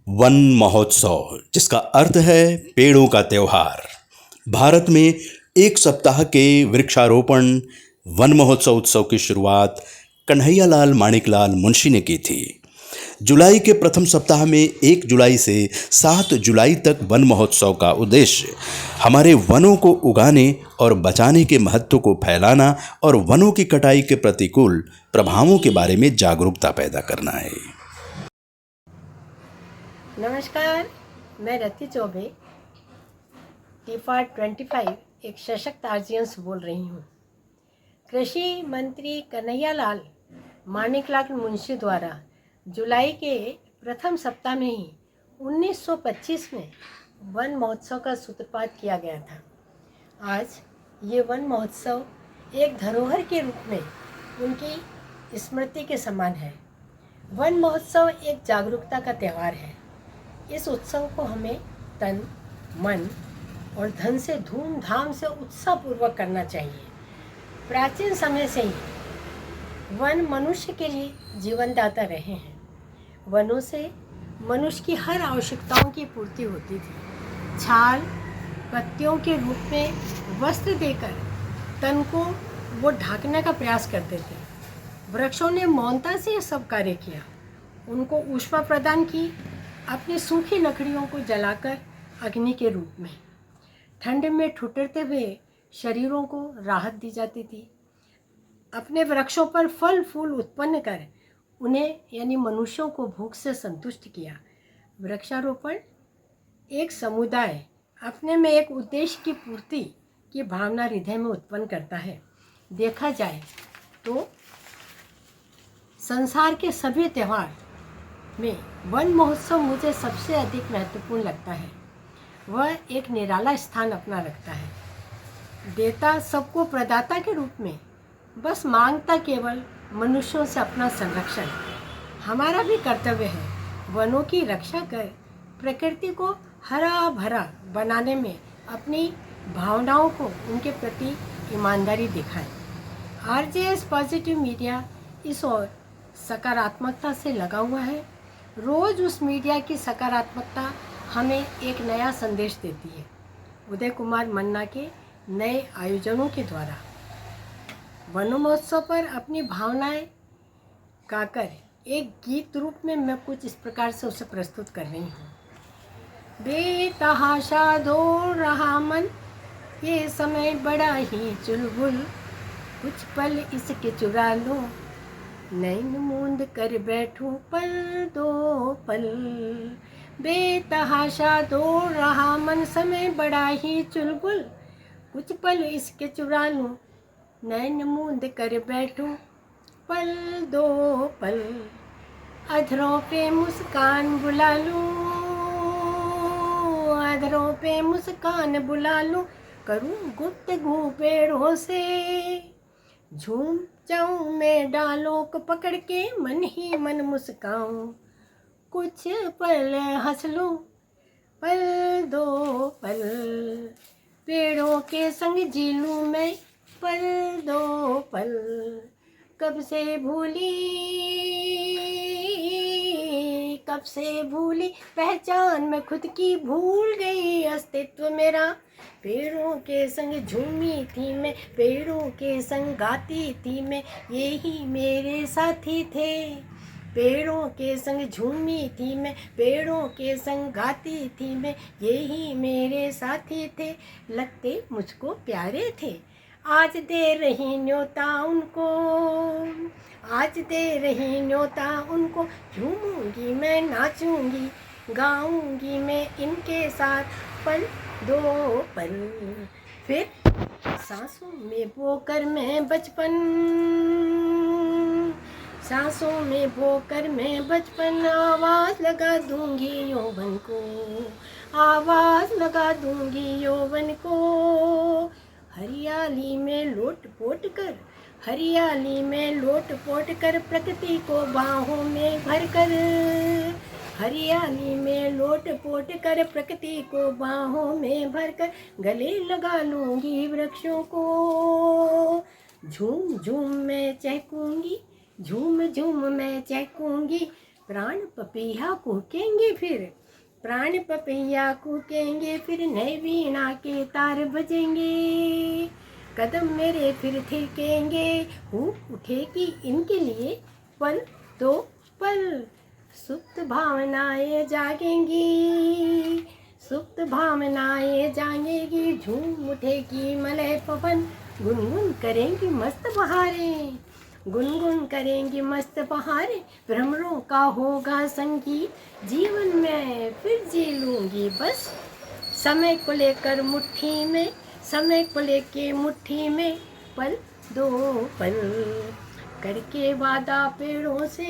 One महोत्सव, जिसका अर्थ है पेड़ों का त्योहार। भारत में एक सप्ताह के वृक्षारोपण वन महोत्सव उत्सव की शुरुआत कन्हैयालाल माणिकलाल मुंशी ने की थी। जुलाई के प्रथम सप्ताह में 1 जुलाई से 7 जुलाई तक वन महोत्सव का उद्देश्य हमारे वनों को उगाने और बचाने के महत्व को फैलाना और वनों की कटाई के प्रतिकूल प्रभावों के बारे में जागरूकता पैदा करना है। नमस्कार, मैं रति चौबे टीफाट 25 एक सशक्त आर्जियन से बोल रही हूँ। कृषि मंत्री कन्हैयालाल माणिकलाल मुंशी द्वारा जुलाई के प्रथम सप्ताह में ही 1925 में वन महोत्सव का सूत्रपात किया गया था। आज ये वन महोत्सव एक धरोहर के रूप में उनकी स्मृति के समान है। वन महोत्सव एक जागरूकता का त्यौहार है। इस उत्सव को हमें तन, मन और धन से धूमधाम से उत्साहपूर्वक करना चाहिए। प्राचीन समय से ही वन मनुष्य के लिए जीवनदाता रहे हैं। वनों से मनुष्य की हर आवश्यकताओं की पूर्ति होती थी। छाल, पत्तियों के रूप में वस्त्र देकर तन को वो ढकने का प्रयास करते थे। वृक्षों ने मौनता से यह सब कार्य किया। उनको ऊष्मा प्रदान की, अपनी सूखी लकड़ियों को जलाकर अग्नि के रूप में। ठंड में ठुठुरते हुए शरीरों को राहत दी जाती थी। अपने वृक्षों पर फल फूल उत्पन्न कर उन्हें यानी मनुष्यों को भूख से संतुष्ट किया। वृक्षारोपण एक समुदाय अपने में एक उद्देश्य की पूर्ति की भावना हृदय में उत्पन्न करता है। देखा जाए तो संसार के सभी त्यौहार में वन महोत्सव मुझे सबसे अधिक महत्वपूर्ण लगता है। वह एक निराला स्थान अपना रखता है। देता सबको प्रदाता के रूप में, बस मांगता केवल मनुष्यों से अपना संरक्षण। हमारा भी कर्तव्य है वनों की रक्षा कर प्रकृति को हरा भरा बनाने में अपनी भावनाओं को उनके प्रति ईमानदारी दिखाएं। आरजेएस पॉजिटिव मीडिया इस ओर सकारात्मकता से लगा हुआ है। रोज़ उस मीडिया की सकारात्मकता हमें एक नया संदेश देती है। उदय कुमार मन्ना के नए आयोजनों के द्वारा वन महोत्सव पर अपनी भावनाएं गाकर एक गीत रूप में मैं कुछ इस प्रकार से उसे प्रस्तुत कर रही हूँ। बेतहाशा दौड़ रहा मन, ये समय बड़ा ही चुलबुल, कुछ पल इसके चुरा लो, नैन मूंद कर बैठूं पल दो पल। बेतहाशा दौड़ रहा मन, समय बड़ा ही चुलबुल, कुछ पल इसके चुरा लूं, नैन मूंद कर बैठूं पल दो पल। अधरों पे मुस्कान बुला लूं, अधरों पे मुस्कान बुला लूं, करूं गुफ्तगू पेड़ों से, झूम जाऊं मैं डालों को पकड़ के, मन ही मन मुस्काऊं, कुछ पल हंस लूं पल दो पल। पेड़ों के संग जी लूं मैं पल दो पल। कब से भूली पहचान मैं खुद की, भूल गई अस्तित्व मेरा। पेड़ों के संग झूमी थी मैं, पेड़ों के संग गाती थी मैं, यही मेरे साथी थे। पेड़ों के संग झूमी थी मैं, पेड़ों के संग गाती थी मैं, यही मेरे साथी थे, लगते मुझको प्यारे थे। आज दे रही न्योता उनको, आज दे रही न्योता उनको, झूमूंगी मैं, नाचूंगी, गाऊंगी मैं इनके साथ पल दो पल। फिर सांसों में बोकर मैं बचपन, सांसों में बोकर मैं बचपन, आवाज़ लगा दूंगी यौवन को, आवाज़ लगा दूंगी यौवन को। हरियाली में लोट पोट कर, हरियाली में लोट पोट कर, प्रकृति को बाहों में भर कर, हरियाली में लोट पोट कर, प्रकृति को बाहों में भर कर, गले लगा लूंगी वृक्षों को। झूम झूम मैं चहकूंगी, झूम झूम मैं चहकूंगी, प्राण पपैया कूकेंगे फिर, प्राण पपैया कूकेंगे फिर, नए वीणा के तार बजेंगे, कदम मेरे फिर थिरकेंगे, ऊप उठेगी इनके लिए पल दो पल, सुप्त भावनाएं जागेंगी, सुप्त भावनाएं जागेंगी, झूम उठेगी मलय पवन, गुनगुन करेंगी मस्त बहारें, गुनगुन करेंगी मस्त बहारें, भ्रमरों का होगा संगीत, जीवन में फिर जी लूंगी बस, समय को लेकर मुट्ठी में, समय को लेके मुट्ठी में, पल दो पल, करके वादा पेड़ों से,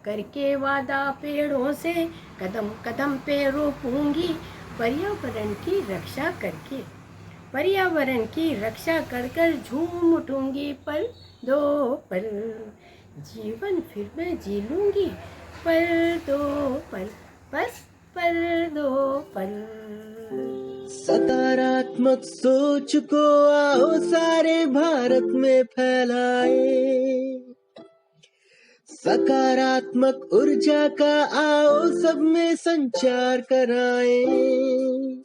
करके वादा पेड़ों से, कदम कदम पे रोपूंगी, पर्यावरण की रक्षा करके, पर्यावरण की रक्षा कर कर झूम उठूंगी, पल दो पल, जीवन फिर मैं जी लूंगी, पल दो पल, बस पल दो पल। सकारात्मक सोच को आओ सारे भारत में फैलाए, सकारात्मक ऊर्जा का आओ सब में संचार कराएं,